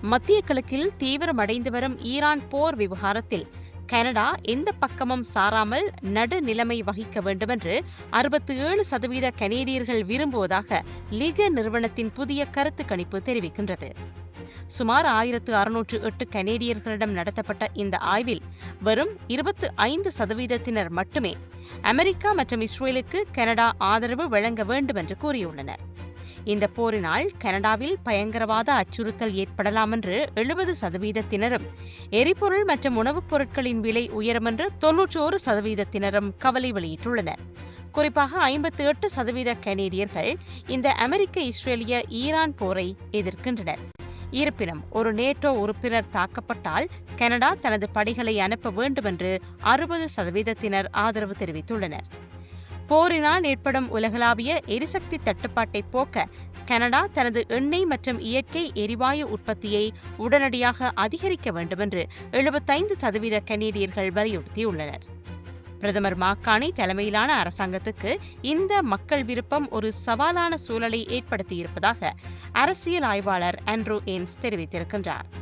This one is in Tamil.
மத்திய கிழக்கில் தீவிரமடைந்து வரும் ஈரான் போர் விவகாரத்தில் கனடா எந்த பக்கமும் சாராமல் நடுநிலைமை வகிக்க வேண்டுமென்று 67% கனேடியர்கள் விரும்புவதாக லிக நிறுவனத்தின் புதிய கருத்து கணிப்பு தெரிவிக்கின்றது. சுமார் 1608 கனேடியர்களிடம் நடத்தப்பட்ட இந்த ஆய்வில் வெறும் 25% மட்டுமே அமெரிக்கா மற்றும் இஸ்ரேலுக்கு கனடா ஆதரவு வழங்க வேண்டும் என்று கூறியுள்ளனர். இந்த போரினால் கனடாவில் பயங்கரவாத அச்சுறுத்தல் ஏற்படலாம் என்று 70%, எரிபொருள் மற்றும் உணவுப் பொருட்களின் விலை உயரும் என்று 91% கவலை வெளியிட்டுள்ளனர். குறிப்பாக 58% கனேடியர்கள் இந்த அமெரிக்க இஸ்ரேலிய ஈரான் போரை எதிர்க்கின்றனர். இருப்பினும் ஒரு நேட்டோ உறுப்பினர் தாக்கப்பட்டால் கனடா தனது படைகளை அனுப்ப வேண்டும் என்று 60% ஆதரவு தெரிவித்துள்ளனர். போரினால் ஏற்படும் உலகளாவிய எரிசக்தி தட்டுப்பாட்டை போக்க கனடா தனது எண்ணெய் மற்றும் இயற்கை எரிவாயு உற்பத்தியை உடனடியாக அதிகரிக்க வேண்டும் என்று 75% கனேடியர்கள் வலியுறுத்தியுள்ளனர். பிரதமர் மாக்கானி தலைமையிலான அரசாங்கத்துக்கு இந்த மக்கள் விருப்பம் ஒரு சவாலான சூழலை ஏற்படுத்தியிருப்பதாக அரசியல் ஆய்வாளர் ஆண்ட்ரூ ஏன்ஸ் தெரிவித்திருக்கின்றார்.